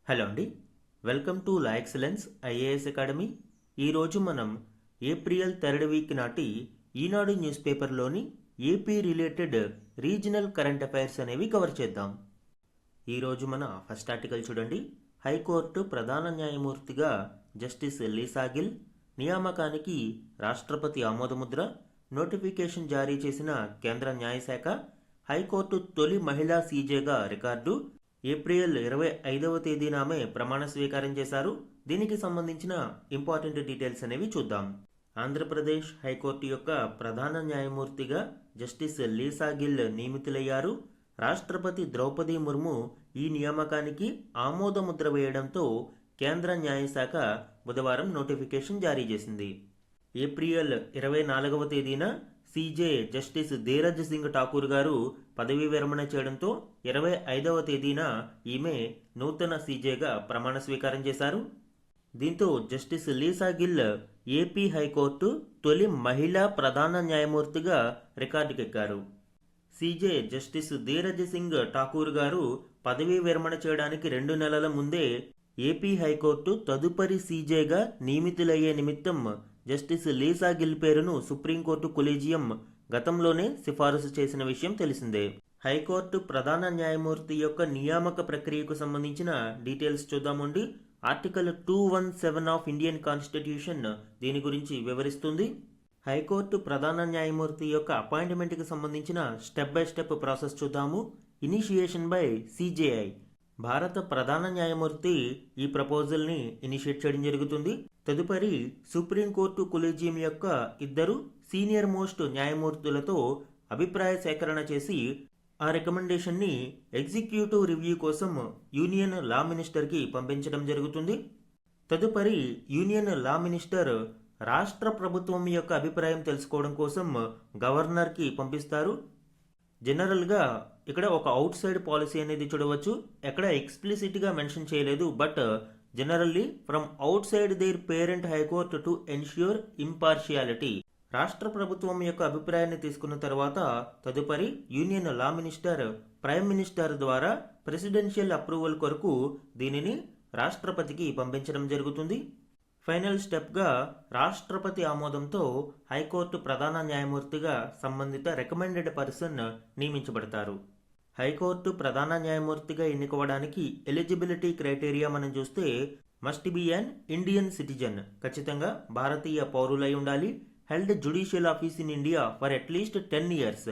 Hello అండి, welcome to La Excellence IAS academy. ఈరోజు మనం ఏప్రిల్ 3rd వీక్ నాటి ఈనాడు న్యూస్ పేపర్లోని AP related regional current affairs అనేవి కవర్ చేద్దాం. ఈరోజు మన ఫస్ట్ ఆర్టికల్ చూడండి. హైకోర్టు ప్రధాన న్యాయమూర్తిగా జస్టిస్ లీసా గిల్ నియామకానికి రాష్ట్రపతి ఆమోదముద్ర, నోటిఫికేషన్ జారీ చేసిన కేంద్ర న్యాయశాఖ. హైకోర్టు తొలి మహిళా సీజేగా రికార్డు. ఏప్రిల్ 25వ తేదీన ఆమె ప్రమాణ స్వీకారం చేశారు. దీనికి సంబంధించిన ఇంపార్టెంట్ డీటెయిల్స్ అనేవి చూద్దాం. ఆంధ్రప్రదేశ్ హైకోర్టు యొక్క ప్రధాన న్యాయమూర్తిగా జస్టిస్ లీసా గిల్ నియమితులయ్యారు. రాష్ట్రపతి ద్రౌపది ముర్ము ఈ నియామకానికి ఆమోద ముద్ర వేయడంతో కేంద్ర న్యాయశాఖ బుధవారం నోటిఫికేషన్ జారీ చేసింది. ఏప్రిల్ 24వ తేదీన సీజే జస్టిస్ ధీరజ్ సింగ్ ఠాకూర్ గారు పదవీ విరమణ చేయడంతో 25వ తేదీన ఈమె నూతన సీజేగా ప్రమాణ స్వీకారం చేశారు. దీంతో justice Lisa Gill AP high court తొలి మహిళా ప్రధాన న్యాయమూర్తిగా రికార్డుకెక్కారు. సీజే జస్టిస్ ధీరజ్ సింగ్ ఠాకూర్ గారు పదవీ విరమణ చేయడానికి 2 నెలల ముందే ఏపీ హైకోర్టు తదుపరి సీజేగా నియమితులయ్యే నిమిత్తం జస్టిస్ లీసా గిల్ పేరును సుప్రీంకోర్టు కొలీజియం గతంలోనే సిఫారసు చేసిన విషయం తెలిసిందే. హైకోర్టు ప్రధాన న్యాయమూర్తి యొక్క నియామక ప్రక్రియకు సంబంధించిన డీటెయిల్స్ చూద్దామండి. ఆర్టికల్ 217 ఆఫ్ ఇండియన్ కాన్స్టిట్యూషన్ దీని గురించి వివరిస్తుంది. హైకోర్టు ప్రధాన న్యాయమూర్తి యొక్క అపాయింట్మెంట్కి సంబంధించిన స్టెప్ బై స్టెప్ ప్రాసెస్ చూద్దాము. Initiation by CJI. భారత ప్రధాన న్యాయమూర్తి ఈ ప్రపోజల్ని ఇనిషియేట్ చేయడం జరుగుతుంది. తదుపరి సుప్రీంకోర్టు కొలీజియం యొక్క 2 సీనియర్ మోస్ట్ న్యాయమూర్తులతో అభిప్రాయ సేకరణ చేసి ఆ రికమెండేషన్ని ఎగ్జిక్యూటివ్ రివ్యూ కోసం యూనియన్ లా మినిస్టర్కి పంపించడం జరుగుతుంది. తదుపరి యూనియన్ లా మినిస్టర్ రాష్ట్ర ప్రభుత్వం యొక్క అభిప్రాయం తెలుసుకోవడం కోసం గవర్నర్కి పంపిస్తారు. జనరల్గా ఇక్కడ ఒక అవుట్ సైడ్ పాలసీ అనేది చూడవచ్చు. ఎక్కడ ఎక్స్ప్లిసిట్గా మెన్షన్ చేయలేదు, but generally from outside their parent high court to ensure impartiality. రాష్ట్ర ప్రభుత్వం యొక్క అభిప్రాయాన్ని తీసుకున్న తర్వాత తదుపరి union law minister prime minister ద్వారా ప్రెసిడెన్షియల్ అప్రూవల్ కొరకు దీనిని రాష్ట్రపతికి పంపించడం జరుగుతుంది. ఫైనల్ స్టెప్గా రాష్ట్రపతి ఆమోదంతో హైకోర్టు ప్రధాన న్యాయమూర్తిగా సంబంధిత రికమెండెడ్ పర్సన్ నియమించబడతారు. హైకోర్టు ప్రధాన న్యాయమూర్తిగా ఎన్నికవడానికి ఎలిజిబిలిటీ క్రైటీరియా మనం చూస్తే must be an Indian citizen, ఖచ్చితంగా భారతీయ పౌరులై ఉండాలి. Held judicial office in India for at least 10 years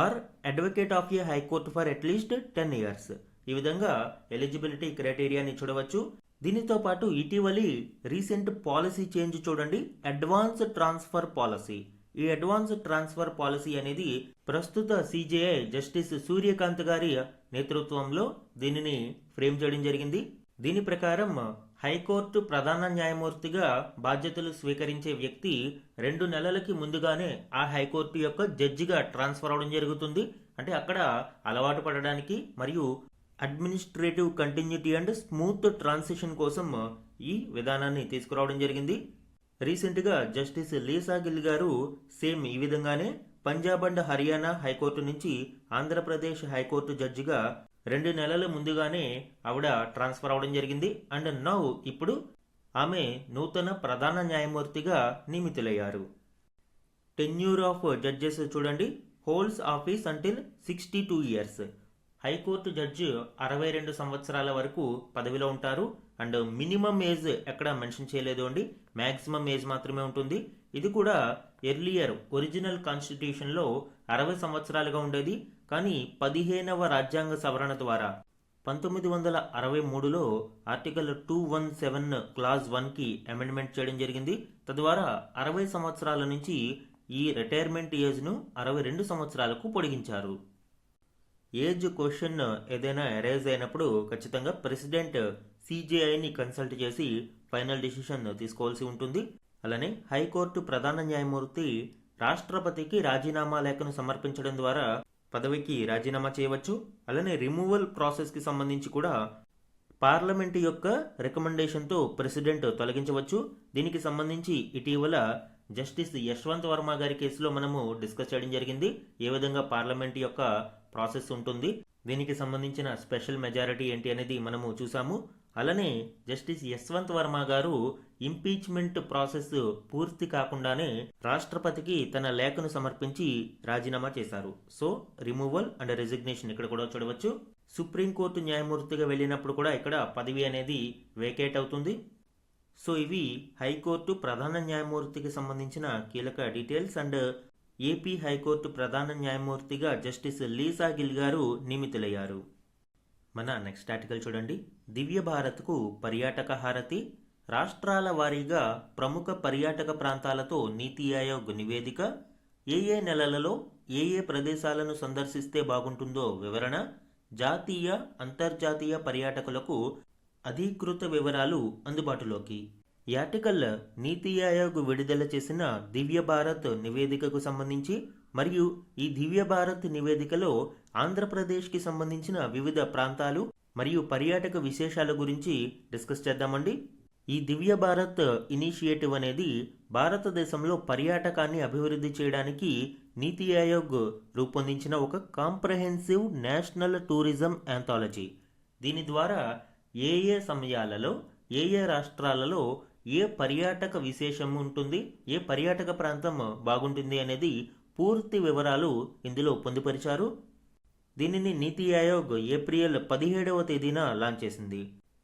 or advocate of a high court for at least 10 years. ఈ విధంగా ఎలిజిబిలిటీ క్రైటీరియాని చూడవచ్చు. దీనితో పాటు ఇటీవలి రీసెంట్ పాలసీ చేంజ్ చూడండి, అడ్వాన్స్ ట్రాన్స్ఫర్ పాలసీ. ఈ అడ్వాన్స్ ట్రాన్స్ఫర్ పాలసీ అనేది ప్రస్తుత సిజేఐ జస్టిస్ సూర్యకాంత్ గారి నేతృత్వంలో దీనిని ఫ్రేమ్ చేయడం జరిగింది. దీని ప్రకారం హైకోర్టు ప్రధాన న్యాయమూర్తిగా బాధ్యతలు స్వీకరించే వ్యక్తి 2 నెలలకి ముందుగానే ఆ హైకోర్టు యొక్క జడ్జిగా ట్రాన్స్ఫర్ అవడం జరుగుతుంది. అంటే అక్కడ అలవాటు పడడానికి మరియు administrative continuity and smooth transition కోసం ఈ విధానాన్ని తీసుకురావడం జరిగింది. రీసెంట్గా జస్టిస్ లీసా గిల్ గారు సేమ్ ఈ విధంగానే పంజాబ్ అండ్ హర్యానా హైకోర్టు నుంచి ఆంధ్రప్రదేశ్ హైకోర్టు జడ్జిగా 2 నెలల ముందుగానే ఆవిడ ట్రాన్స్ఫర్ అవడం జరిగింది. అండ్ నౌ ఇప్పుడు ఆమె నూతన ప్రధాన న్యాయమూర్తిగా నియమితులయ్యారు. టెన్యూర్ ఆఫ్ జడ్జెస్ చూడండి, holds office until 62 years. High court judge 62 సంవత్సరాల వరకు పదవిలో ఉంటారు. అండ్ మినిమం ఏజ్ ఎక్కడ మెన్షన్ చేయలేదు అండి, మ్యాక్సిమం ఏజ్ మాత్రమే ఉంటుంది. ఇది కూడా ఎర్లియర్ ఒరిజినల్ కాన్స్టిట్యూషన్లో 60 సంవత్సరాలుగా ఉండేది. కానీ 15వ రాజ్యాంగ సవరణ ద్వారా 1963లో ఆర్టికల్ 217 క్లాజ్ 1కి అమెండ్మెంట్ చేయడం జరిగింది. తద్వారా 60 సంవత్సరాల నుంచి ఈ రిటైర్మెంట్ ఏజ్ను 62 సంవత్సరాలకు పొడిగించారు. ఏజ్ క్వశ్చన్ ఏదైనా అరైజ్ అయినప్పుడు ఖచ్చితంగా ప్రెసిడెంట్ సిజేఐని కన్సల్ట్ చేసి ఫైనల్ డిసిషన్ తీసుకోవాల్సి ఉంటుంది. అలానే హైకోర్టు ప్రధాన న్యాయమూర్తి రాష్ట్రపతికి రాజీనామా లేఖను సమర్పించడం ద్వారా పదవికి రాజీనామా చేయవచ్చు. అలానే రిమూవల్ ప్రాసెస్కి సంబంధించి కూడా పార్లమెంటు యొక్క రికమెండేషన్తో ప్రెసిడెంట్ తొలగించవచ్చు. దీనికి సంబంధించి ఇటీవల జస్టిస్ యశ్వంత్ వర్మ గారి కేసులో మనము డిస్కస్ చేయడం జరిగింది. ఏ విధంగా పార్లమెంట్ యొక్క ప్రాసెస్ ఉంటుంది, దీనికి సంబంధించిన స్పెషల్ మెజారిటీ ఏంటి అనేది మనము చూసాము. అలానే జస్టిస్ యశ్వంత్ వర్మ గారు ఇంపీచ్మెంట్ ప్రాసెస్ పూర్తి కాకుండానే రాష్ట్రపతికి తన లేఖను సమర్పించి రాజీనామా చేశారు. సో రిమూవల్ అండ్ రెసిగ్నేషన్ ఇక్కడ కూడా చూడవచ్చు. సుప్రీంకోర్టు న్యాయమూర్తిగా వెళ్ళినప్పుడు కూడా ఇక్కడ పదవి అనేది వేకేట్ అవుతుంది. సో ఇవి హైకోర్టు ప్రధాన న్యాయమూర్తికి సంబంధించిన కీలక డీటెయిల్స్. అండ్ ఏపీ హైకోర్టు ప్రధాన న్యాయమూర్తిగా జస్టిస్ లీసా గిల్ గారు నియమితులయ్యారు. మన నెక్స్ట్ ఆర్టికల్ చూడండి. దివ్య భారత్కు పర్యాటక హారతి, రాష్ట్రాల వారీగా ప్రముఖ పర్యాటక ప్రాంతాలతో నీతి ఆయోగ్ నివేదిక, ఏ నెలలలో ఏ ప్రదేశాలను సందర్శిస్తే బాగుంటుందో వివరణ, జాతీయ అంతర్జాతీయ పర్యాటకులకు అధీకృత వివరాలు అందుబాటులోకి. ఈ ఆర్టికల్ నీతి ఆయోగ్ విడుదల చేసిన దివ్య భారత్ నివేదికకు సంబంధించి మరియు ఈ దివ్య భారత్ నివేదికలో ఆంధ్రప్రదేశ్కి సంబంధించిన వివిధ ప్రాంతాలు మరియు పర్యాటక విశేషాల గురించి డిస్కస్ చేద్దామండి. ఈ దివ్య భారత్ ఇనిషియేటివ్ అనేది భారతదేశంలో పర్యాటకాన్ని అభివృద్ధి చేయడానికి నీతి ఆయోగ్ రూపొందించిన ఒక కాంప్రహెన్సివ్ నేషనల్ టూరిజం యాంథాలజీ. దీని ద్వారా ఏ సమయాలలో ఏ రాష్ట్రాలలో ఏ పర్యాటక విశేషం ఉంటుంది, ఏ పర్యాటక ప్రాంతం బాగుంటుంది అనేది పూర్తి వివరాలు ఇందులో పొందుపరిచారు. దీనిని నీతి ఆయోగ్ ఏప్రిల్ 17వ తేదీన లాంచ్ చేసింది.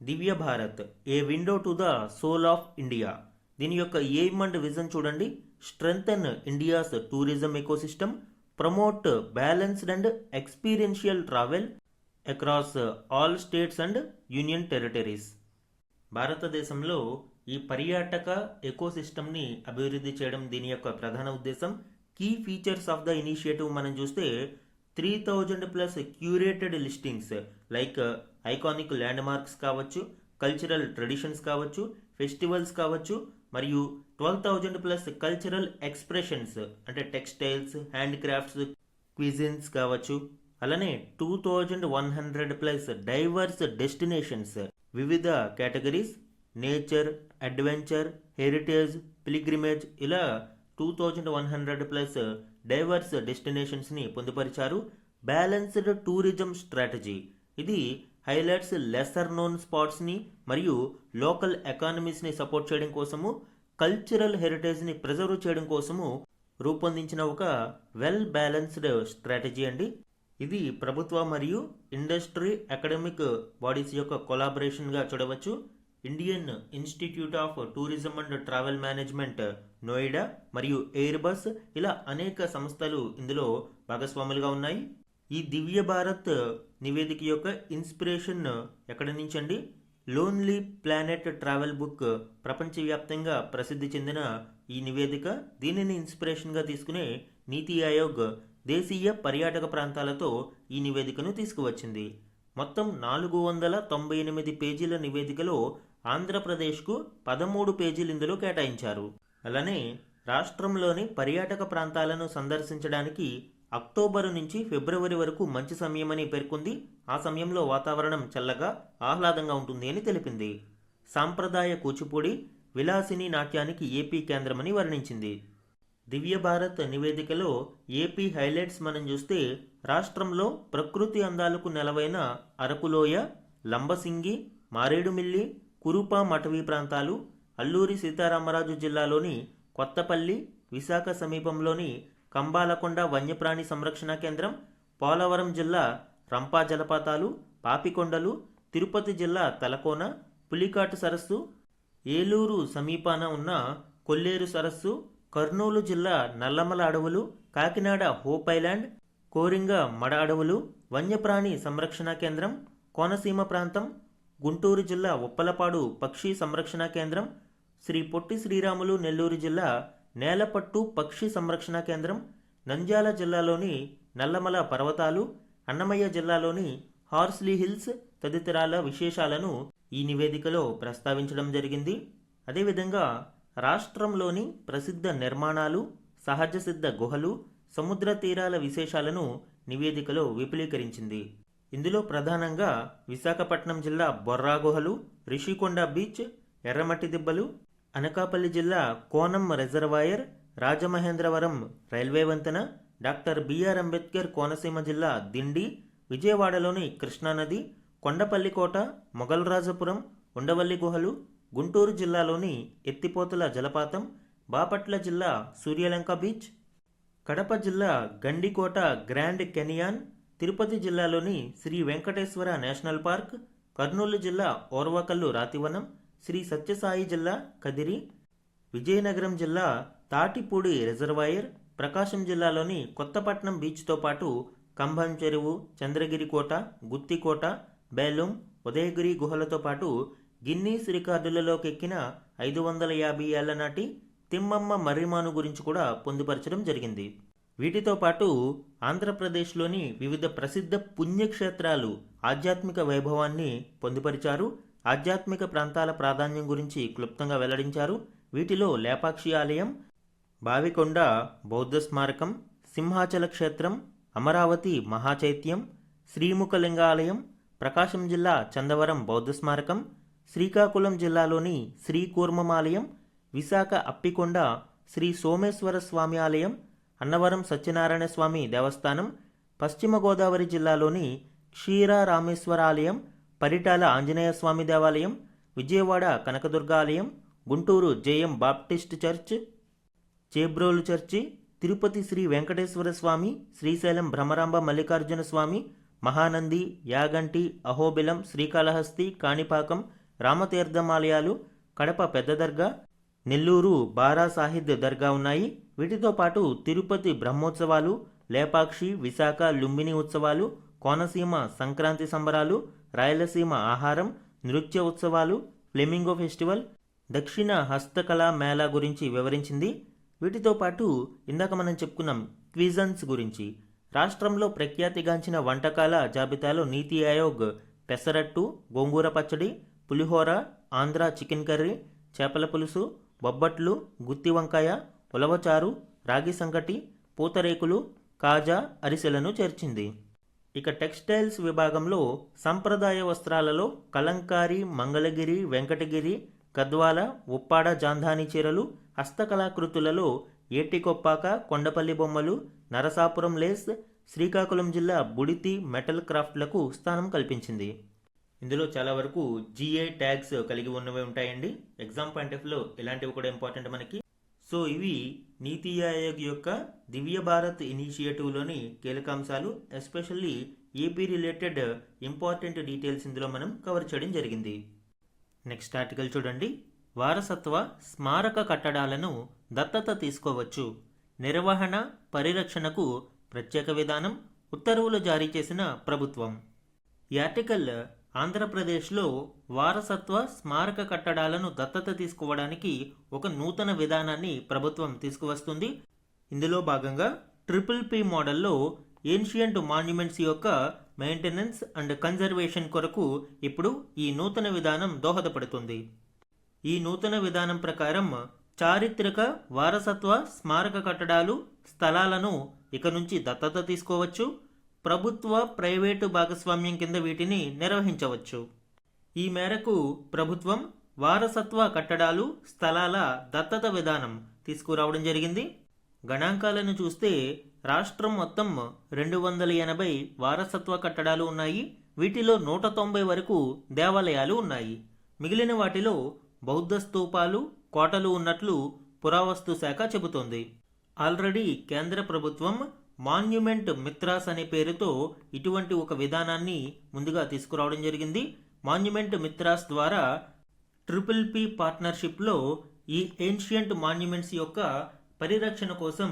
Divya Bharat a window to the soul of India. దీని యొక్క ఎయిమ్ అండ్ విజన్ చూడండి. Strengthen India's tourism ecosystem, promote balanced and experiential travel across all states and union territories. భారతదేశంలో ఈ పర్యాటక ఎకోసిస్టమ్ని అభివృద్ధి చేయడం దీని యొక్క ప్రధాన ఉద్దేశం. Key features of the initiative మనం చూస్తే 3000+ curated listings like iconic landmarks కావచ్చు, కల్చరల్ ట్రెడిషన్స్ కావచ్చు, ఫెస్టివల్స్ కావచ్చు, మరియు 12,000+ కల్చరల్ ఎక్స్ప్రెషన్స్ అంటే టెక్స్టైల్స్, హ్యాండ్ క్రాఫ్ట్స్, క్విజిన్స్ కావచ్చు. అలానే 2100+ డైవర్స్ డెస్టినేషన్స్, వివిధ categories nature, adventure, heritage, pilgrimage ఇలా 2100+ డైవర్స్ డెస్టినేషన్స్ని పొందుపరిచారు. బ్యాలెన్స్డ్ టూరిజం స్ట్రాటజీ ఇది హైలైట్స్ లెసర్ నోన్ స్పాట్స్ని మరియు లోకల్ ఎకానమీస్ని సపోర్ట్ చేయడం కోసము, కల్చరల్ హెరిటేజ్ని ప్రిజర్వ్ చేయడం కోసము రూపొందించిన ఒక వెల్ బ్యాలెన్స్డ్ స్ట్రాటజీ అండి. ఇది ప్రభుత్వ మరియు ఇండస్ట్రీ అకాడమిక్ బాడీస్ యొక్క కొలాబరేషన్గా చూడవచ్చు. Indian institute of tourism and travel management Noida మరియు ఎయిర్ బస్ ఇలా అనేక సంస్థలు ఇందులో భాగస్వాములుగా ఉన్నాయి. ఈ దివ్య భారత్ నివేదిక యొక్క ఇన్స్పిరేషన్ ఎక్కడి నుంచి అండి? లోన్లీ ప్లానెట్ ట్రావెల్ బుక్ ప్రపంచవ్యాప్తంగా ప్రసిద్ధి చెందిన ఈ నివేదిక. దీనిని ఇన్స్పిరేషన్గా తీసుకునే నీతి ఆయోగ్ దేశీయ పర్యాటక ప్రాంతాలతో ఈ నివేదికను తీసుకువచ్చింది. మొత్తం 498 పేజీల నివేదికలో ఆంధ్రప్రదేశ్కు 13 పేజీలు ఇందులో కేటాయించారు. అలానే రాష్ట్రంలోని పర్యాటక ప్రాంతాలను సందర్శించడానికి అక్టోబరు నుంచి ఫిబ్రవరి వరకు మంచి సమయమని పేర్కొంది. ఆ సమయంలో వాతావరణం చల్లగా ఆహ్లాదంగా ఉంటుంది అని తెలిపింది. సాంప్రదాయ కూచిపూడి, విలాసిని నాట్యానికి ఏపీ కేంద్రమని వర్ణించింది. దివ్య భారత్ నివేదికలో ఏపీ హైలైట్స్ మనం చూస్తే రాష్ట్రంలో ప్రకృతి అందాలకు నెలవైన అరకులోయ, లంబసింగి, మారేడుమిల్లి, కురుపా మటవీ ప్రాంతాలు, అల్లూరి సీతారామరాజు జిల్లాలోని కొత్తపల్లి, విశాఖ సమీపంలోని కంబాలకొండ వన్యప్రాణి సంరక్షణ కేంద్రం, పోలవరం జిల్లా రంపా జలపాతాలు, పాపికొండలు, తిరుపతి జిల్లా తలకోన, పులికాటు సరస్సు, ఏలూరు సమీపాన ఉన్న కొల్లేరు సరస్సు, కర్నూలు జిల్లా నల్లమల అడవులు, కాకినాడ హోప్ ఐలాండ్, కోరింగ మడ అడవులు, వన్యప్రాణి సంరక్షణ కేంద్రం, కోనసీమ ప్రాంతం, గుంటూరు జిల్లా ఉప్పలపాడు పక్షి సంరక్షణ కేంద్రం, శ్రీ పొట్టి శ్రీరాములు నెల్లూరు జిల్లా నేలపట్టు పక్షి సంరక్షణ కేంద్రం, నంద్యాల జిల్లాలోని నల్లమల పర్వతాలు, అన్నమయ్య జిల్లాలోని హార్స్లీ హిల్స్ తదితరాల విశేషాలను ఈ నివేదికలో ప్రస్తావించడం జరిగింది. అదేవిధంగా రాష్ట్రంలోని ప్రసిద్ధ నిర్మాణాలు, సహజ సిద్ధ గుహలు, సముద్ర తీరాల విశేషాలను నివేదికలో విపులీకరించింది. ఇందులో ప్రధానంగా విశాఖపట్నం జిల్లా బొర్రా గుహలు, రిషికొండ బీచ్, ఎర్రమట్టి దిబ్బలు, అనకాపల్లి జిల్లా కోనం రిజర్వాయర్, రాజమహేంద్రవరం రైల్వే వంతెన, డాక్టర్ బిఆర్ అంబేద్కర్ కోనసీమ జిల్లా దిండి, విజయవాడలోని కృష్ణానది, కొండపల్లి కోట, మొగల్రాజపురం, ఉండవల్లి గుహలు, గుంటూరు జిల్లాలోని ఎత్తిపోతల జలపాతం, బాపట్ల జిల్లా సూర్యలంక బీచ్, కడప జిల్లా గండికోట గ్రాండ్ కెనియాన్, తిరుపతి జిల్లాలోని శ్రీ వెంకటేశ్వర నేషనల్ పార్క్, కర్నూలు జిల్లా ఓర్వకల్లు రాతివనం, శ్రీ సత్యసాయి జిల్లా కదిరి, విజయనగరం జిల్లా తాటిపూడి రిజర్వాయర్, ప్రకాశం జిల్లాలోని కొత్తపట్నం బీచ్తో పాటు కంభం చెరువు, చంద్రగిరి కోట, గుత్తికోట, బేలుం, ఉదయగిరి గుహలతో పాటు గిన్నీస్ రికార్డులలోకి ఎక్కిన 550 ఏళ్ల నాటి తిమ్మమ్మ మర్రిమాను గురించి కూడా పొందుపరచడం జరిగింది. వీటితో పాటు ఆంధ్రప్రదేశ్లోని వివిధ ప్రసిద్ధ పుణ్యక్షేత్రాలు ఆధ్యాత్మిక వైభవాన్ని పొందుపరిచారు. ఆధ్యాత్మిక ప్రాంతాల ప్రాధాన్యం గురించి క్లుప్తంగా వెల్లడించారు. వీటిలో లేపాక్షి ఆలయం, బావికొండ బౌద్ధ స్మారకం, సింహాచల క్షేత్రం, అమరావతి మహాచైత్యం, శ్రీముఖలింగాలయం, ప్రకాశం జిల్లా చందవరం బౌద్ధ స్మారకం, శ్రీకాకుళం జిల్లాలోని శ్రీకూర్మమాలయం, విశాఖ అప్పికొండ శ్రీ సోమేశ్వర స్వామి ఆలయం, అన్నవరం సత్యనారాయణ స్వామి దేవస్థానం, పశ్చిమ గోదావరి జిల్లాలోని క్షీరారామేశ్వర ఆలయం, పరిటాల ఆంజనేయ స్వామి దేవాలయం, విజయవాడ కనకదుర్గ ఆలయం, Guntur JM Baptist church, Chebrolu చర్చి, తిరుపతి శ్రీ వెంకటేశ్వర స్వామి, శ్రీశైలం భ్రమరాంబ మల్లికార్జున స్వామి, మహానంది, యాగంటి, అహోబిలం, శ్రీకాళహస్తి, కాణిపాకం, రామతీర్థం ఆలయాలు, కడప పెద్ద దర్గా, నెల్లూరు బారా సాహిద్ దర్గా ఉన్నాయి. వీటితో పాటు తిరుపతి బ్రహ్మోత్సవాలు, లేపాక్షి, విశాఖ లుంబిని ఉత్సవాలు, కోనసీమ సంక్రాంతి సంబరాలు, రాయలసీమ ఆహారం, నృత్య ఉత్సవాలు, ఫ్లెమింగో ఫెస్టివల్, దక్షిణ హస్తకళా మేళా గురించి వివరించింది. వీటితో పాటు ఇందాక మనం చెప్పుకున్నాం క్విజన్స్ గురించి. రాష్ట్రంలో ప్రఖ్యాతిగాంచిన వంటకాల జాబితాలో నీతి ఆయోగ్ పెసరట్టు, గోంగూర పచ్చడి, పులిహోర, ఆంధ్ర చికెన్ కర్రీ, చేపల పులుసు, బొబ్బట్లు, గుత్తి వంకాయ, ఉలవచారు, రాగి సంకటి, పూతరేకులు, కాజా, అరిసెలను చేర్చింది. ఇక టెక్స్టైల్స్ విభాగంలో సంప్రదాయ వస్త్రాలలో కలంకారీ, మంగళగిరి, వెంకటగిరి, గద్వాల, ఉప్పాడ జాంధాని చీరలు, హస్తకళాకృతులలో ఏటికొప్పాక, కొండపల్లి బొమ్మలు, నరసాపురం లేస్, శ్రీకాకుళం జిల్లా బుడితి మెటల్ క్రాఫ్ట్లకు స్థానం కల్పించింది. ఇందులో చాలా వరకు జిఐ ట్యాగ్స్ కలిగి ఉన్నవి ఉంటాయండి. ఎగ్జామ్ పాయింట్ ఆఫ్ వ్యూలో ఇలాంటివి కూడా ఇంపార్టెంట్ మనకి. సో ఇవి నీతి ఆయోగ్ యొక్క దివ్య భారత్ ఇనిషియేటివ్లోని కీలకాంశాలు. Especially AP related important details ఇందులో మనం కవర్ చేయడం జరిగింది. నెక్స్ట్ ఆర్టికల్ చూడండి. వారసత్వ స్మారక కట్టడాలను దత్తత తీసుకోవచ్చు, నిర్వహణ పరిరక్షణకు ప్రత్యేక విధానం, ఉత్తర్వులు జారీ చేసిన ప్రభుత్వం. ఈ ఆర్టికల్ ఆంధ్రప్రదేశ్లో వారసత్వ స్మారక కట్టడాలను దత్తత తీసుకోవడానికి ఒక నూతన విధానాన్ని ప్రభుత్వం తీసుకువస్తుంది. ఇందులో భాగంగా PPP మోడల్లో ఏన్షియంట్ మాన్యుమెంట్స్ యొక్క మెయింటెనెన్స్ అండ్ కన్జర్వేషన్ కొరకు ఇప్పుడు ఈ నూతన విధానం దోహదపడుతుంది. ఈ నూతన విధానం ప్రకారం చారిత్రక వారసత్వ స్మారక కట్టడాలు, స్థలాలను ఇక నుంచి దత్తత తీసుకోవచ్చు. ప్రభుత్వ ప్రైవేటు భాగస్వామ్యం కింద వీటిని నిర్వహించవచ్చు. ఈ మేరకు ప్రభుత్వం వారసత్వ కట్టడాలు, స్థలాల దత్తత విధానం తీసుకురావడం జరిగింది. గణాంకాలను చూస్తే రాష్ట్రం మొత్తం 280 వారసత్వ కట్టడాలు ఉన్నాయి. వీటిలో 190 వరకు దేవాలయాలు ఉన్నాయి. మిగిలిన వాటిలో బౌద్ధ స్తూపాలు, కోటలు ఉన్నట్లు పురావస్తు శాఖ చెబుతోంది. ఆల్రెడీ కేంద్ర ప్రభుత్వం మాన్యుమెంట్ మిత్రాస్ అనే పేరుతో ఇటువంటి ఒక విధానాన్ని ముందుగా తీసుకురావడం జరిగింది. మాన్యుమెంట్ మిత్రాస్ ద్వారా PPP పార్ట్నర్షిప్లో ఈ ఏన్షియంట్ మాన్యుమెంట్స్ యొక్క పరిరక్షణ కోసం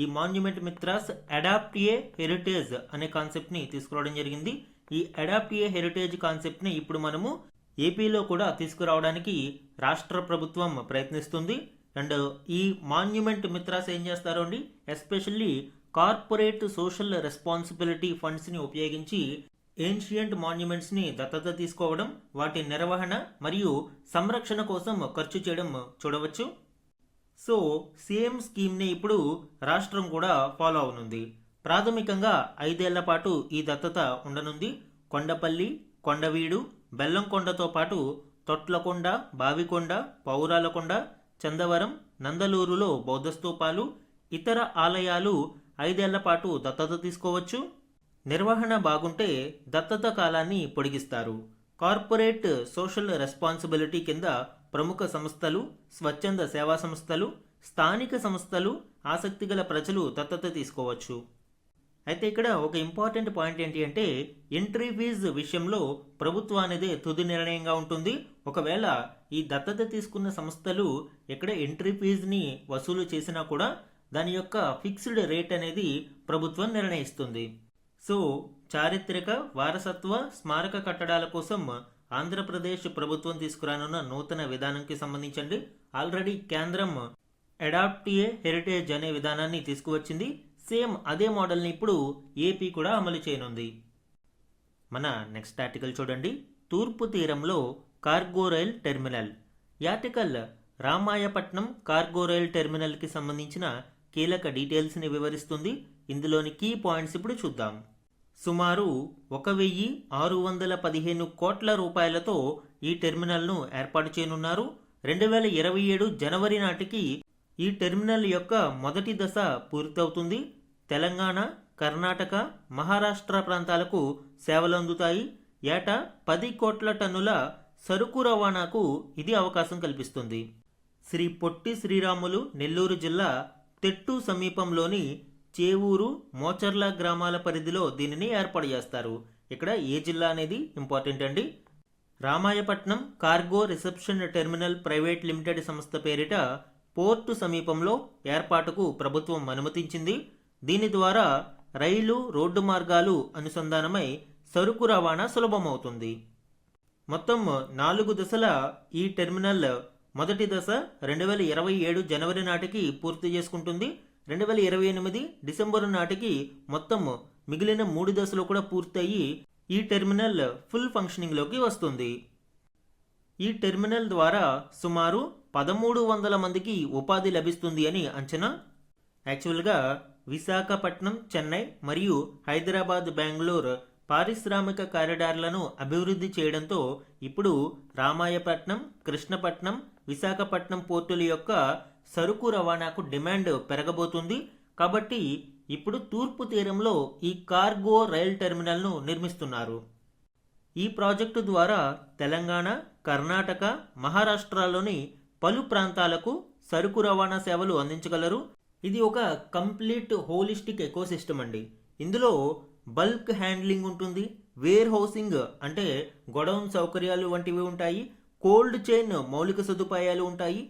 ఈ మాన్యుమెంట్ మిత్రాస్ అడాప్ట్ ఏ హెరిటేజ్ అనే కాన్సెప్ట్ని తీసుకురావడం జరిగింది. ఈ అడాప్ట్ ఏ హెరిటేజ్ కాన్సెప్ట్ని ఇప్పుడు మనము ఏపీలో కూడా తీసుకురావడానికి రాష్ట్ర ప్రభుత్వం ప్రయత్నిస్తుంది. అండ్ ఈ మాన్యుమెంట్ మిత్రాస్ ఏం చేస్తారో అండి, ఎస్పెషల్లీ కార్పొరేట్ సోషల్ రెస్పాన్సిబిలిటీ ఫండ్స్ని ఉపయోగించి ఏన్షియంట్ మాన్యుమెంట్స్ని దత్తత తీసుకోవడం, వాటి నిర్వహణ మరియు సంరక్షణ కోసం ఖర్చు చేయడం చూడవచ్చు. సో సేమ్ స్కీమ్ని ఇప్పుడు రాష్ట్రం కూడా ఫాలో అవనుంది. ప్రాథమికంగా 5 ఏళ్ల పాటు ఈ దత్తత ఉండనుంది. కొండపల్లి, కొండవీడు, బెల్లంకొండతో పాటు తొట్లకొండ, బావికొండ, పౌరాలకొండ, చందవరం, నందలూరులో బౌద్ధ స్తూపాలు, ఇతర ఆలయాలు 5 ఏళ్ల పాటు దత్తత తీసుకోవచ్చు. నిర్వహణ బాగుంటే దత్తత కాలాన్ని పొడిగిస్తారు. కార్పొరేట్ సోషల్ రెస్పాన్సిబిలిటీ కింద ప్రముఖ సంస్థలు, స్వచ్ఛంద సేవా సంస్థలు, స్థానిక సంస్థలు, ఆసక్తిగల ప్రజలు దత్తత తీసుకోవచ్చు. అయితే ఇక్కడ ఒక ఇంపార్టెంట్ పాయింట్ ఏంటి అంటే ఎంట్రీ ఫీజు విషయంలో ప్రభుత్వం అనేది తుది నిర్ణయంగా ఉంటుంది. ఒకవేళ ఈ దత్తత తీసుకున్న సంస్థలు ఎక్కడ ఎంట్రీ ఫీజుని వసూలు చేసినా కూడా దాని యొక్క ఫిక్స్డ్ రేట్ అనేది ప్రభుత్వం నిర్ణయిస్తుంది. సో చారిత్రక వారసత్వ స్మారక కట్టడాల కోసం ఆంధ్రప్రదేశ్ ప్రభుత్వం తీసుకురానున్న నూతన విధానంకి సంబంధించి ఆల్రెడీ కేంద్రం అడాప్ట్ ఏ హెరిటేజ్ అనే విధానాన్ని తీసుకువచ్చింది. సేమ్ అదే మోడల్ని ఇప్పుడు ఏపీ కూడా అమలు చేయనుంది. మన నెక్స్ట్ ఆర్టికల్ చూడండి. తూర్పు తీరంలో కార్గో రైల్ టెర్మినల్. యాటికల్ రామాయపట్నం కార్గో రైల్ టెర్మినల్కి సంబంధించిన కీలక డీటెయిల్స్ని వివరిస్తుంది. ఇందులోని కీ పాయింట్స్ ఇప్పుడు చూద్దాం. సుమారు 1,615 కోట్ల రూపాయలతో ఈ టెర్మినల్ను ఏర్పాటు చేయనున్నారు. 2027 జనవరి నాటికి ఈ టెర్మినల్ యొక్క మొదటి దశ పూర్తవుతుంది. తెలంగాణ, కర్ణాటక, మహారాష్ట్ర ప్రాంతాలకు సేవలు అందుతాయి. ఏటా 10 కోట్ల టన్నుల సరుకు రవాణాకు ఇది అవకాశం కల్పిస్తుంది. శ్రీ పొట్టి శ్రీరాములు నెల్లూరు జిల్లా తెట్టు సమీపంలోని చేవూరు, మోచర్ల గ్రామాల పరిధిలో దీనిని ఏర్పాటు చేస్తారు. ఇక్కడ ఏ జిల్లా అనేది ఇంపార్టెంట్ అండి. Ramayapatnam cargo reception terminal private limited సంస్థ పేరిట పోర్టు సమీపంలో ఏర్పాటుకు ప్రభుత్వం అనుమతించింది. దీని ద్వారా రైలు, రోడ్డు మార్గాలు అనుసంధానమై సరుకు రవాణా సులభమవుతుంది. మొత్తం 4 దశల ఈ టెర్మినల్ మొదటి దశ 2027 జనవరి నాటికి పూర్తి చేసుకుంటుంది. 2028 డిసెంబరు నాటికి మొత్తం మిగిలిన 3 దశలు కూడా పూర్తయి ఈ టెర్మినల్ ఫుల్ ఫంక్షనింగ్లోకి వస్తుంది. ఈ టెర్మినల్ ద్వారా సుమారు 1,300 మందికి ఉపాధి లభిస్తుంది అని అంచనా. యాక్చువల్గా విశాఖపట్నం, చెన్నై మరియు హైదరాబాద్, బెంగళూరు పారిశ్రామిక కారిడార్లను అభివృద్ధి చేయడంతో ఇప్పుడు రామాయపట్నం, కృష్ణపట్నం, విశాఖపట్నం పోర్టుల యొక్క సరుకు రవాణాకు డిమాండ్ పెరగబోతుంది. కాబట్టి ఇప్పుడు తూర్పు తీరంలో ఈ కార్గో రైల్ టెర్మినల్ను నిర్మిస్తున్నారు. ఈ ప్రాజెక్టు ద్వారా తెలంగాణ, కర్ణాటక, మహారాష్ట్రలోని పలు ప్రాంతాలకు సరుకు రవాణా సేవలు అందించగలరు. ఇది ఒక కంప్లీట్ హోలిస్టిక్ ఎకోసిస్టమ్ అండి. ఇందులో బల్క్ హ్యాండ్లింగ్ ఉంటుంది, వేర్ హౌసింగ్ అంటే గొడౌన్ సౌకర్యాలు వంటివి ఉంటాయి, కోల్డ్ చైన్ మౌలిక సదుపాయాలు ఉంటాయి,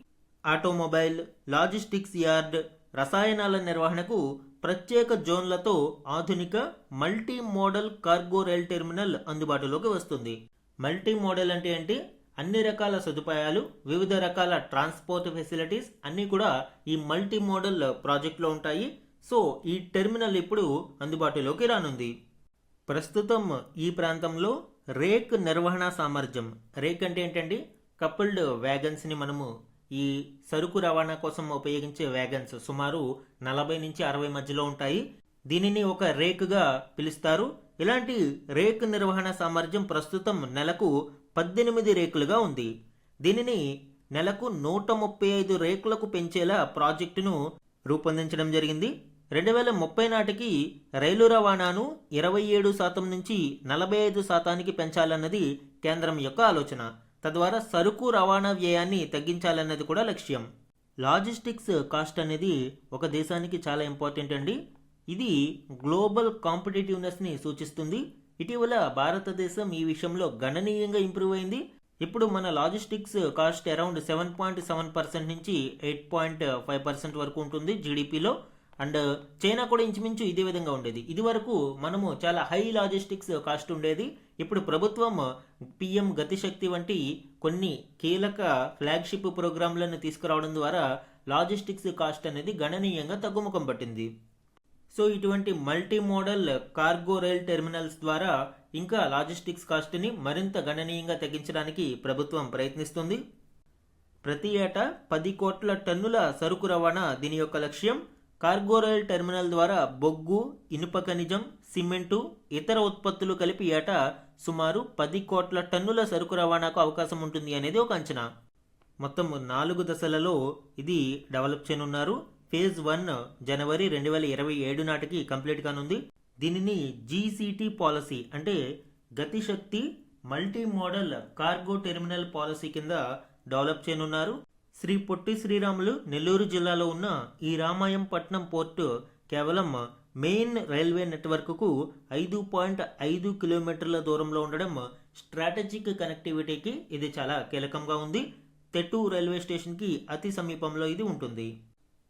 ఆటోమొబైల్, లాజిస్టిక్స్ యార్డ్, రసాయనాల నిర్వహణకు ప్రత్యేక జోన్లతో ఆధునిక multi modal cargo rail terminal అందుబాటులోకి వస్తుంది. మల్టీ మోడల్ అంటే ఏంటి? అన్ని రకాల సదుపాయాలు, వివిధ రకాల ట్రాన్స్పోర్ట్ ఫెసిలిటీస్ అన్నీ కూడా ఈ మల్టీ మోడల్ ప్రాజెక్ట్లో ఉంటాయి. సో ఈ టెర్మినల్ ఇప్పుడు అందుబాటులోకి రానుంది. ప్రస్తుతం ఈ ప్రాంతంలో రేక్ నిర్వహణ సామర్థ్యం, రేక్ అంటే ఏంటండి? కపుల్డ్ వ్యాగన్స్ని మనము ఈ సరుకు రవాణా కోసం ఉపయోగించే వ్యాగన్స్ సుమారు 40 నుంచి 60 మధ్యలో ఉంటాయి. దీనిని ఒక రేక్గా పిలుస్తారు. ఇలాంటి రేక్ నిర్వహణ సామర్థ్యం ప్రస్తుతం నెలకు 18 రేకులుగా ఉంది. దీనిని నెలకు 135 రేకులకు పెంచేలా ప్రాజెక్టును రూపొందించడం జరిగింది. 2030 నాటికి రైలు రవాణాను 27% నుంచి 45% పెంచాలన్నది కేంద్రం యొక్క ఆలోచన. తద్వారా సరుకు రవాణా వ్యయాన్ని తగ్గించాలన్నది కూడా లక్ష్యం. లాజిస్టిక్స్ కాస్ట్ అనేది ఒక దేశానికి చాలా ఇంపార్టెంట్ అండి. ఇది గ్లోబల్ కాంపిటేటివ్నెస్ని సూచిస్తుంది. ఇటీవల భారతదేశం ఈ విషయంలో గణనీయంగా ఇంప్రూవ్ అయింది. ఇప్పుడు మన లాజిస్టిక్స్ కాస్ట్ అరౌండ్ 7.7% నుంచి 8.5% వరకు ఉంటుంది జీడిపిలో. అండ్ చైనా కూడా ఇంచుమించు ఇదే విధంగా ఉండేది. ఇది వరకు మనము చాలా హై లాజిస్టిక్స్ కాస్ట్ ఉండేది. ఇప్పుడు ప్రభుత్వం పిఎం గతిశక్తి వంటి కొన్ని కీలక ఫ్లాగ్షిప్ ప్రోగ్రాంలను తీసుకురావడం ద్వారా లాజిస్టిక్స్ కాస్ట్ అనేది గణనీయంగా తగ్గుముఖం పట్టింది. సో ఇటువంటి multi modal cargo rail terminals ద్వారా ఇంకా లాజిస్టిక్స్ కాస్ట్ని మరింత గణనీయంగా తగ్గించడానికి ప్రభుత్వం ప్రయత్నిస్తుంది. ప్రతి ఏటా 10 కోట్ల టన్నుల సరుకు రవాణా దీని యొక్క లక్ష్యం. కార్గో రైల్ టెర్మినల్ ద్వారా బొగ్గు, ఇనుప ఖనిజం, సిమెంటు, ఇతర ఉత్పత్తులు కలిపి ఏటా సుమారు 10 కోట్ల టన్నుల సరుకు రవాణాకు అవకాశం ఉంటుంది అనేది ఒక అంచనా. మొత్తం 4 దశలలో ఇది డెవలప్ చేయనున్నారు. ఫేజ్ 1 జనవరి 2027 నాటికి కంప్లీట్ కానుంది. దీనిని జీసీటీ పాలసీ అంటే Gatishakti multi modal cargo terminal policy కింద డెవలప్ చేయనున్నారు. శ్రీ పొట్టి శ్రీరాములు నెల్లూరు జిల్లాలో ఉన్న ఈ రామాయంపట్నం పోర్టు కేవలం మెయిన్ రైల్వే నెట్వర్క్కు 5.5 కిలోమీటర్ల దూరంలో ఉండడం స్ట్రాటజిక్ కనెక్టివిటీకి ఇది చాలా కీలకంగా ఉంది. తెట్టు రైల్వే స్టేషన్కి అతి సమీపంలో ఇది ఉంటుంది.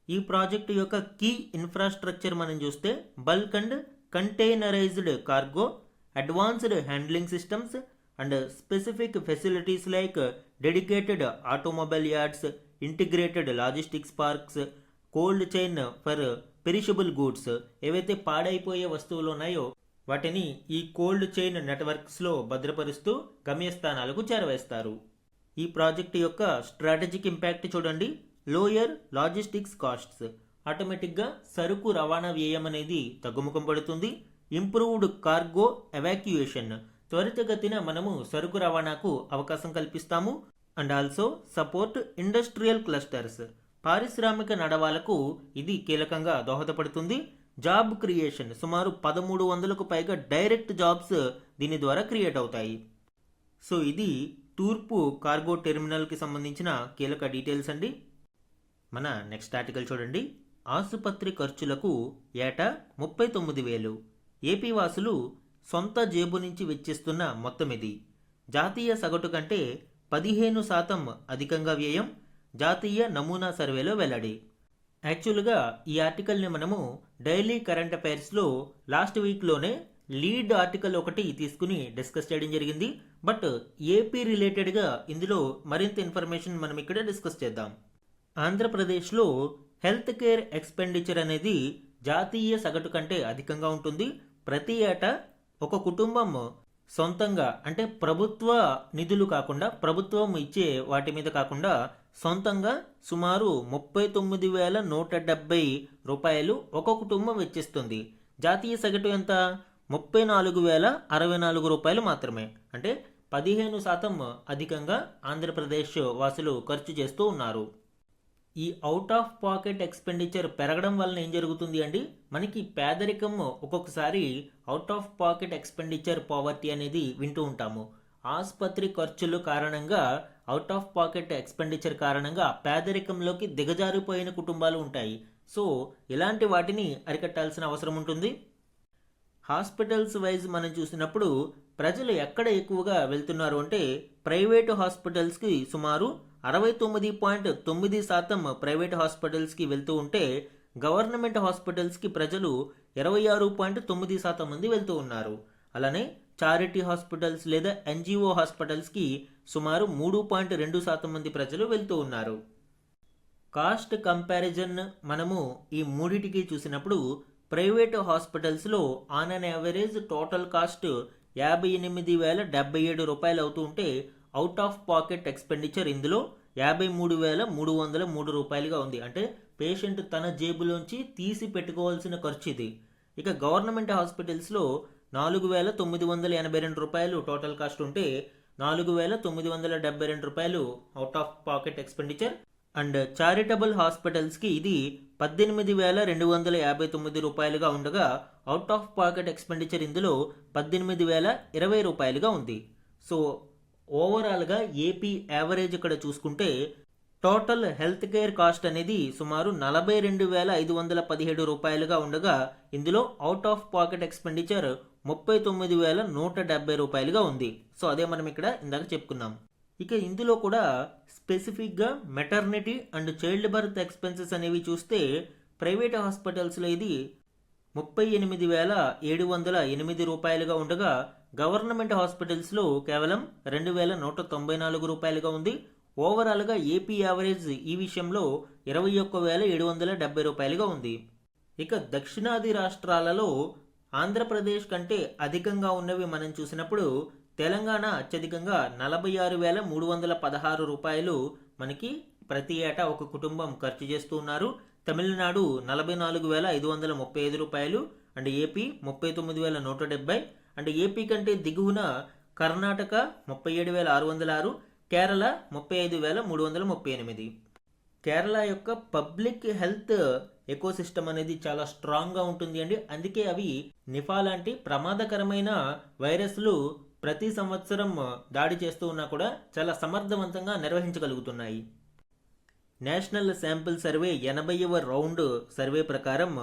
ఈ ప్రాజెక్టు యొక్క కీ ఇన్ఫ్రాస్ట్రక్చర్ మనం చూస్తే bulk and containerised cargo, advanced handling systems and specific facilities like dedicated automobile yards, integrated logistics parks, cold chain for perishable goods. ఏవైతే పాడైపోయే వస్తువులు ఉన్నాయో వాటిని ఈ కోల్డ్ చైన్ నెట్వర్క్స్లో భద్రపరుస్తూ గమ్యస్థానాలకు చేరవేస్తారు. ఈ ప్రాజెక్టు యొక్క స్ట్రాటజిక్ ఇంపాక్ట్ చూడండి. లోయర్ లాజిస్టిక్స్ కాస్ట్స్, ఆటోమేటిక్గా సరుకు రవాణా వ్యయం అనేది తగ్గుముఖం పడుతుంది. ఇంప్రూవ్డ్ కార్గో ఎవాక్యుయేషన్, త్వరితగతిన మనము సరుకు రవాణాకు అవకాశం కల్పిస్తాము. And also support industrial clusters, పారిశ్రామిక నడవాలకు ఇది కీలకంగా దోహదపడుతుంది. జాబ్ క్రియేషన్, సుమారు 1300కు పైగా డైరెక్ట్ జాబ్స్ దీని ద్వారా క్రియేట్ అవుతాయి. సో ఇది తూర్పు కార్గో టెర్మినల్కి సంబంధించిన కీలక డీటెయిల్స్ అండి. మన నెక్స్ట్ ఆర్టికల్ చూడండి. ఆసుపత్రి ఖర్చులకు ఏటా 39,000 ఏపీ వాసులు సొంత జేబు నుంచి వెచ్చిస్తున్న మొత్తం ఇది. జాతీయ సగటు కంటే 15% అధికంగా వ్యయం, జాతీయ నమూనా సర్వేలో వెల్లడి. యాక్చువల్గా ఈ ఆర్టికల్ని మనము డైలీ కరెంట్ అఫైర్స్లో లాస్ట్ వీక్లోనే లీడ్ ఆర్టికల్ ఒకటి తీసుకుని డిస్కస్ చేయడం జరిగింది. బట్ ఏపీ రిలేటెడ్గా ఇందులో మరింత ఇన్ఫర్మేషన్ మనం ఇక్కడ డిస్కస్ చేద్దాం. ఆంధ్రప్రదేశ్లో హెల్త్ కేర్ ఎక్స్పెండిచర్ అనేది జాతీయ సగటు కంటే అధికంగా ఉంటుంది. ప్రతి ఏటా ఒక కుటుంబం సొంతంగా, అంటే ప్రభుత్వ నిధులు కాకుండా, ప్రభుత్వం ఇచ్చే వాటి మీద కాకుండా సొంతంగా సుమారు 39,170 రూపాయలు ఒక కుటుంబం వెచ్చిస్తుంది. జాతీయ సగటు ఎంత? 34,064 రూపాయలు మాత్రమే. అంటే 15% అధికంగా ఆంధ్రప్రదేశ్ వాసులు ఖర్చు చేస్తూ ఉన్నారు. ఈ అవుట్ ఆఫ్ పాకెట్ ఎక్స్పెండిచర్ పెరగడం వలన ఏం జరుగుతుంది అండి, మనకి పేదరికం ఒక్కొక్కసారి out of pocket expenditure poverty అనేది వింటూ ఉంటాము. ఆసుపత్రి ఖర్చులు కారణంగా, అవుట్ ఆఫ్ పాకెట్ ఎక్స్పెండిచర్ కారణంగా పేదరికంలోకి దిగజారిపోయిన కుటుంబాలు ఉంటాయి. సో ఇలాంటి వాటిని అరికట్టాల్సిన అవసరం ఉంటుంది. హాస్పిటల్స్ వైజ్ మనం చూసినప్పుడు ప్రజలు ఎక్కడ ఎక్కువగా వెళ్తున్నారు అంటే ప్రైవేటు హాస్పిటల్స్కి సుమారు 69.9% ప్రైవేట్ హాస్పిటల్స్కి వెళ్తూ ఉంటే గవర్నమెంట్ హాస్పిటల్స్కి ప్రజలు 26.9% మంది వెళ్తూ ఉన్నారు. అలానే చారిటీ హాస్పిటల్స్ లేదా ఎన్జిఓ హాస్పిటల్స్కి సుమారు 3.2% మంది ప్రజలు వెళ్తూ ఉన్నారు. కాస్ట్ కంపారిజన్ మనము ఈ మూడిటికి చూసినప్పుడు ప్రైవేటు హాస్పిటల్స్లో on an average total cost 58,077 రూపాయలు అవుతూ ఉంటే అవుట్ ఆఫ్ పాకెట్ ఎక్స్పెండిచర్ ఇందులో 53,303 రూపాయలుగా ఉంది. అంటే పేషెంట్ తన జేబులోంచి తీసి పెట్టుకోవాల్సిన ఖర్చు ఇది. ఇక గవర్నమెంట్ హాస్పిటల్స్లో 4,982 రూపాయలు టోటల్ కాస్ట్ ఉంటే 4,972 రూపాయలు out of pocket expenditure. And charitable హాస్పిటల్స్కి ఇది 18,259 రూపాయలుగా ఉండగా అవుట్ ఆఫ్ పాకెట్ ఎక్స్పెండిచర్ ఇందులో 18,020 రూపాయలుగా ఉంది. సో ఓవరాల్గా ఏపీ యావరేజ్ ఇక్కడ చూసుకుంటే టోటల్ హెల్త్ కేర్ కాస్ట్ అనేది సుమారు 42,517 రూపాయలుగా ఉండగా ఇందులో అవుట్ ఆఫ్ పాకెట్ ఎక్స్పెండిచర్ 39,170 రూపాయలుగా ఉంది. సో అదే మనం ఇక్కడ ఇందాక చెప్పుకున్నాం. ఇక ఇందులో కూడా స్పెసిఫిక్గా maternity and child birth expenses అనేవి చూస్తే ప్రైవేట్ హాస్పిటల్స్లో ఇది 38,708 రూపాయలుగా ఉండగా గవర్నమెంట్ హాస్పిటల్స్లో కేవలం 2,194 రూపాయలుగా ఉంది. ఓవరాల్గా ఏపీ యావరేజ్ ఈ విషయంలో 21,770 రూపాయలుగా ఉంది. ఇక దక్షిణాది రాష్ట్రాలలో ఆంధ్రప్రదేశ్ కంటే అధికంగా ఉన్నవి మనం చూసినప్పుడు తెలంగాణ అత్యధికంగా 46,316 రూపాయలు మనకి ప్రతి ఏటా ఒక కుటుంబం ఖర్చు చేస్తూ ఉన్నారు. తమిళనాడు 44,535 రూపాయలు అండ్ ఏపీ 39,170 అండ్ ఏపీ కంటే దిగువన కర్ణాటక 37,606, కేరళ 35,338. కేరళ యొక్క పబ్లిక్ హెల్త్ ఎకోసిస్టమ్ అనేది చాలా స్ట్రాంగ్గా ఉంటుంది అండి. అందుకే అవి నిఫా లాంటి ప్రమాదకరమైన వైరస్లు ప్రతి సంవత్సరం దాడి చేస్తూ ఉన్నా కూడా చాలా సమర్థవంతంగా నిర్వహించగలుగుతున్నాయి. నేషనల్ శాంపిల్ సర్వే 80వ రౌండ్ సర్వే ప్రకారం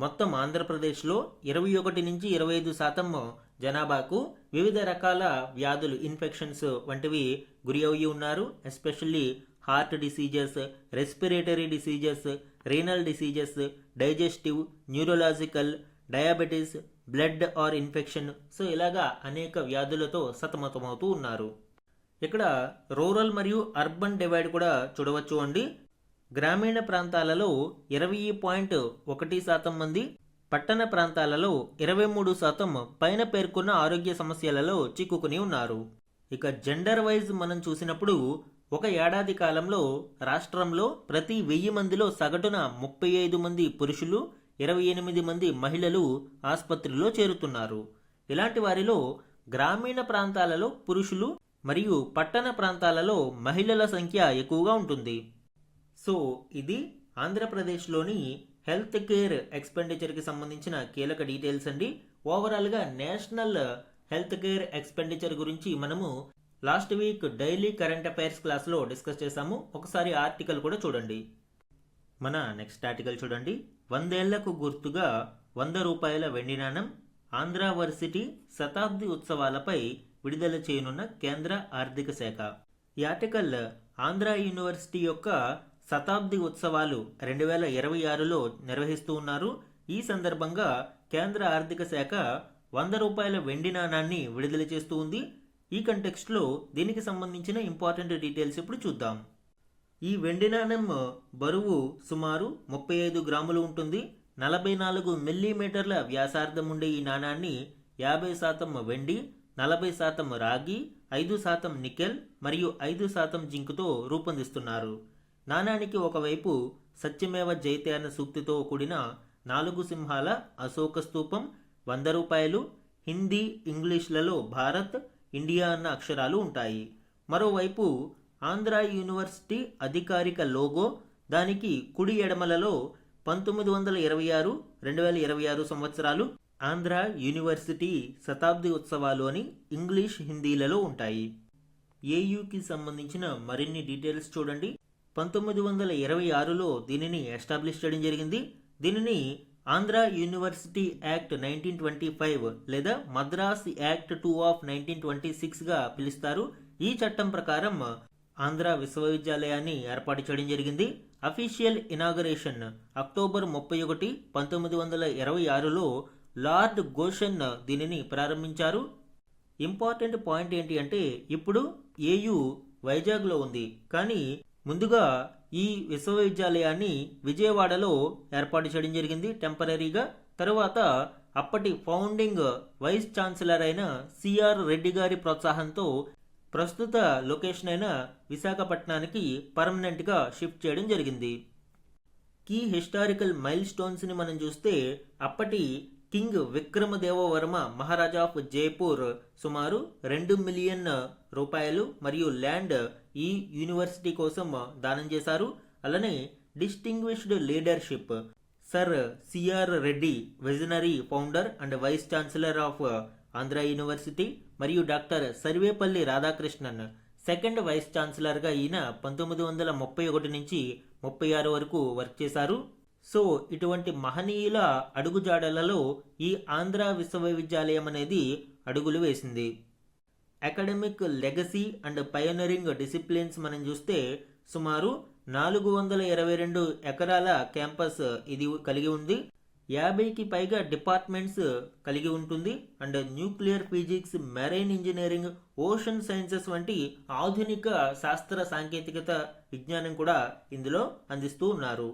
మొత్తం ఆంధ్రప్రదేశ్లో 21 నుంచి 25% జనాభాకు వివిధ రకాల వ్యాధులు, ఇన్ఫెక్షన్స్ వంటివి గురి అయ్యి ఉన్నారు. Especially heart diseases, respiratory diseases, renal diseases, digestive, neurological, diabetes, blood or infection, so ఇలాగా అనేక వ్యాధులతో సతమతమవుతూ ఉన్నారు. ఇక్కడ రూరల్ మరియు అర్బన్ డివైడ్ కూడా చూడవచ్చు అండి. గ్రామీణ ప్రాంతాలలో 20.1% మంది, పట్టణ ప్రాంతాలలో 23% పైన పేర్కొన్న ఆరోగ్య సమస్యలలో చిక్కుకుని ఉన్నారు. ఇక జెండర్ వైజ్ మనం చూసినప్పుడు ఒక ఏడాది కాలంలో రాష్ట్రంలో ప్రతి 1000 మందిలో సగటున 35 మంది పురుషులు, 28 మంది మహిళలు ఆసుపత్రిలో చేరుతున్నారు. ఇలాంటి వారిలో గ్రామీణ ప్రాంతాలలో పురుషులు మరియు పట్టణ ప్రాంతాలలో మహిళల సంఖ్య ఎక్కువగా ఉంటుంది. సో ఇది ఆంధ్రప్రదేశ్లోని హెల్త్ కేర్ ఎక్స్పెండిచర్కి సంబంధించిన కీలక డీటెయిల్స్ అండి. ఓవరాల్గా నేషనల్ హెల్త్ కేర్ ఎక్స్పెండిచర్ గురించి మనము last week daily current affairs క్లాస్లో డిస్కస్ చేశాము. ఒకసారి ఆర్టికల్ కూడా చూడండి. మన నెక్స్ట్ ఆర్టికల్ చూడండి. 100 ఏళ్లకు గుర్తుగా 100 రూపాయల వెండి నాణెం, ఆంధ్రావర్సిటీ శతాబ్ది ఉత్సవాలపై విడుదల చేయనున్న కేంద్ర ఆర్థిక శాఖ. ఈ ఆర్టికల్ ఆంధ్ర యూనివర్సిటీ యొక్క శతాబ్ది ఉత్సవాలు 2026లో నిర్వహిస్తూ ఉన్నారు. ఈ సందర్భంగా కేంద్ర ఆర్థిక శాఖ 100 రూపాయల వెండి నాణాన్ని విడుదల చేస్తూ ఉంది. ఈ కంటెక్స్ట్లో దీనికి సంబంధించిన ఇంపార్టెంట్ డీటెయిల్స్ ఇప్పుడు చూద్దాం. ఈ వెండి నాణెం బరువు సుమారు 35 గ్రాములు ఉంటుంది. 44 మిల్లీమీటర్ల వ్యాసార్థం ఉండే ఈ నాణాన్ని 50% వెండి, 40% రాగి, 5% నికెల్ మరియు 5% జింక్తో రూపొందిస్తున్నారు. నాణానికి ఒకవైపు సత్యమేవ జయతే అన్న సూక్తితో కూడిన 4 సింహాల అశోక స్తూపం, 100 రూపాయలు, హిందీ, ఇంగ్లీష్లలో భారత్, ఇండియా అన్న అక్షరాలు ఉంటాయి. మరోవైపు ఆంధ్ర యూనివర్సిటీ అధికారిక లోగో, దానికి కుడి ఎడమలలో 1926, 2026 సంవత్సరాలు ఆంధ్ర యూనివర్సిటీ శతాబ్ది ఉత్సవాలు అని ఇంగ్లీష్, హిందీలలో ఉంటాయి. ఏయుకి సంబంధించిన మరిన్ని డీటెయిల్స్ చూడండి. 1926లో దీనిని ఎస్టాబ్లిష్ చేయడం జరిగింది. దీనిని ఆంధ్ర యూనివర్సిటీ యాక్ట్ 1925 లేదా మద్రాస్ యాక్ట్ 2 ఆఫ్ 1926గా పిలుస్తారు. ఈ చట్టం ప్రకారం ఆంధ్ర విశ్వవిద్యాలయాన్ని ఏర్పాటు చేయడం జరిగింది. అఫీషియల్ ఇనాగరేషన్ అక్టోబర్ 31, 1926లో లార్డ్ గోషన్ దీనిని ప్రారంభించారు. ఇంపార్టెంట్ పాయింట్ ఏంటి అంటే ఇప్పుడు ఏయు వైజాగ్లో ఉంది, కానీ ముందుగా ఈ విశ్వవిద్యాలయాన్ని విజయవాడలో ఏర్పాటు చేయడం జరిగింది టెంపరీగా. తరువాత అప్పటి ఫౌండింగ్ వైస్ ఛాన్సలర్ అయిన సిఆర్ రెడ్డి గారి ప్రోత్సాహంతో ప్రస్తుత లొకేషన్ అయిన విశాఖపట్నానికి పర్మనెంట్గా షిఫ్ట్ చేయడం జరిగింది. కీ హిస్టారికల్ మైల్ స్టోన్స్ని మనం చూస్తే అప్పటి కింగ్ విక్రమదేవవర్మ మహారాజా ఆఫ్ జైపూర్ సుమారు 2 మిలియన్ రూపాయలు మరియు ల్యాండ్ ఈ యూనివర్సిటీ కోసం దానం చేశారు. అలానే distinguished leadership sir CR Reddy, visionary founder and vice chancellor of Andhra university, మరియు doctor Sarvepalli Radhakrishnan second vice ఛాన్సలర్గా ఈయన 1931 నుంచి 36 వరకు వర్క్ చేశారు. సో ఇటువంటి మహనీయుల అడుగుజాడలలో ఈ ఆంధ్ర విశ్వవిద్యాలయం అనేది అడుగులు వేసింది. అకాడమిక్ లెగసీ అండ్ పయోనరింగ్ డిసిప్లిన్స్ మనం చూస్తే సుమారు 422 ఎకరాల క్యాంపస్ ఇది కలిగి ఉంది. 50కి పైగా డిపార్ట్మెంట్స్ కలిగి ఉంటుంది. And nuclear physics, marine engineering, ocean sciences వంటి ఆధునిక శాస్త్ర సాంకేతికత విజ్ఞానం కూడా ఇందులో అందిస్తూ ఉన్నారు.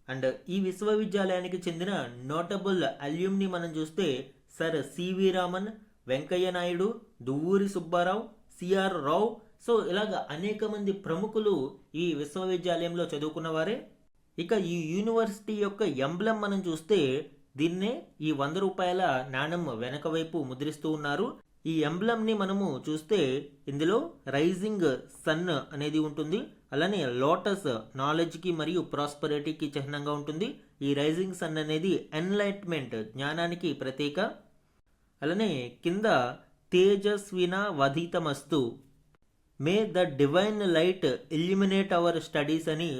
అండ్ ఈ విశ్వవిద్యాలయానికి చెందిన నోటబుల్ అల్యూమ్ని మనం చూస్తే sir CV Raman, Venkaiah Naidu, Duvvuri Subbarao, CR Rao, so ఇలాగ అనేక మంది ప్రముఖులు ఈ విశ్వవిద్యాలయంలో చదువుకున్నవారే. ఇక ఈ యూనివర్సిటీ యొక్క ఎంబ్లం మనం చూస్తే దీన్నే ఈ 100 రూపాయల నాణెం వెనక వైపు ముద్రిస్తూ ఉన్నారు. ఈ ఎంబ్లంని మనము చూస్తే ఇందులో రైజింగ్ సన్ అనేది ఉంటుంది. అలానే లోటస్ నాలెడ్జ్కి మరియు ప్రాస్పరిటీకి చిహ్నంగా ఉంటుంది. ఈ రైజింగ్ సన్ అనేది ఎన్లైట్మెంట్ జ్ఞానానికి ప్రతీక. అలానే కింద తేజస్వినా వధితమస్తు, may the divine light illuminate our studies అని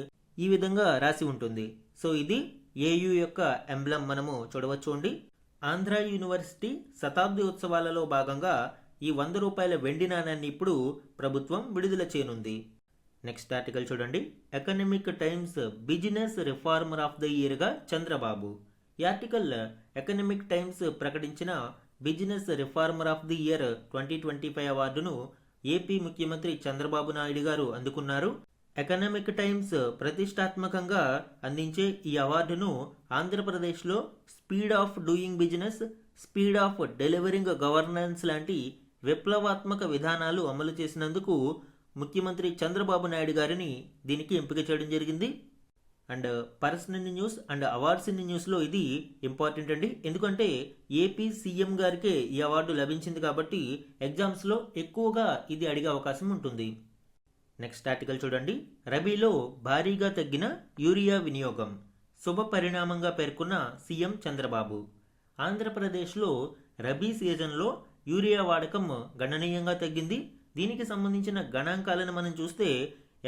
ఈ విధంగా రాసి ఉంటుంది. సో ఇది ఏయు యొక్క ఎంబ్లం మనము చూడవచ్చు అండి. ఆంధ్ర యూనివర్సిటీ శతాబ్ది ఉత్సవాలలో భాగంగా ఈ 100 రూపాయల వెండి నాణాన్ని ఇప్పుడు ప్రభుత్వం విడుదల చేయనుంది. నెక్స్ట్ ఆర్టికల్ చూడండి. Economic Times business reformer of the ఇయర్గా చంద్రబాబు. ఈ ఆర్టికల్ ఎకనమిక్ టైమ్స్ ప్రకటించిన business reformer of the year 2025 అవార్డును ఏపీ ముఖ్యమంత్రి చంద్రబాబు నాయుడు గారు అందుకున్నారు. ఎకనమిక్ టైమ్స్ ప్రతిష్టాత్మకంగా అందించే ఈ అవార్డును ఆంధ్రప్రదేశ్లో speed of doing business, speed of delivering governance లాంటి విప్లవాత్మక విధానాలు అమలు చేసినందుకు ముఖ్యమంత్రి చంద్రబాబు నాయుడు గారిని దీనికి ఎంపిక చేయడం జరిగింది. And personal news and awards in న్యూస్లో ఇది ఇంపార్టెంట్ అండి. ఎందుకంటే ఏపీ సీఎం గారికే ఈ అవార్డు లభించింది కాబట్టి ఎగ్జామ్స్లో ఎక్కువగా ఇది అడిగే అవకాశం ఉంటుంది. నెక్స్ట్ ఆర్టికల్ చూడండి. రబీలో భారీగా తగ్గిన యూరియా వినియోగం, శుభ పరిణామంగా పేర్కొన్న సీఎం చంద్రబాబు. ఆంధ్రప్రదేశ్లో రబీ సీజన్లో యూరియా వాడకం గణనీయంగా తగ్గింది. దీనికి సంబంధించిన గణాంకాలను మనం చూస్తే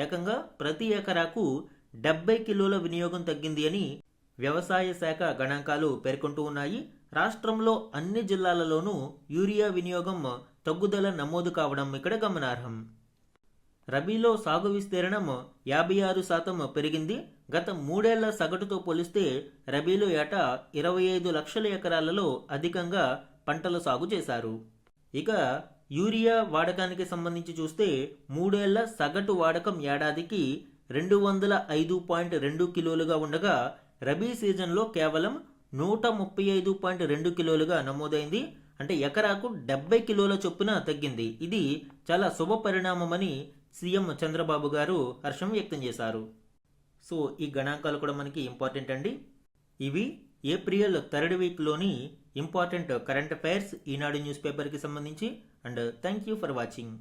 ఏకంగా ప్రతి ఎకరాకు 70 కిలోల వినియోగం తగ్గింది అని వ్యవసాయ శాఖ గణాంకాలు పేర్కొంటూ ఉన్నాయి. రాష్ట్రంలో అన్ని జిల్లాలలోనూ యూరియా వినియోగం తగ్గుదల నమోదు కావడం ఇక్కడ గమనార్హం. రబీలో సాగు విస్తీర్ణం 56% పెరిగింది. గత 3 ఏళ్ల సగటుతో పోలిస్తే రబీలో ఏటా 25 లక్షల ఎకరాలలో అధికంగా పంటలు సాగు చేశారు. ఇక యూరియా వాడకానికి సంబంధించి చూస్తే 3 ఏళ్ల సగటు వాడకం ఏడాదికి 205.2 కిలోలుగా ఉండగా రబీ సీజన్లో కేవలం 135.2 కిలోలుగా నమోదైంది. అంటే ఎకరాకు 70 కిలోల చొప్పున తగ్గింది. ఇది చాలా శుభ పరిణామమని సీఎం చంద్రబాబు గారు హర్షం వ్యక్తం చేశారు. సో ఈ గణాంకాలు కూడా మనకి ఇంపార్టెంట్ అండి. ఇవి ఏప్రిల్ 3rd వీక్లోని important current affairs Eenadu news పేపర్కి సంబంధించి. And thank you for watching.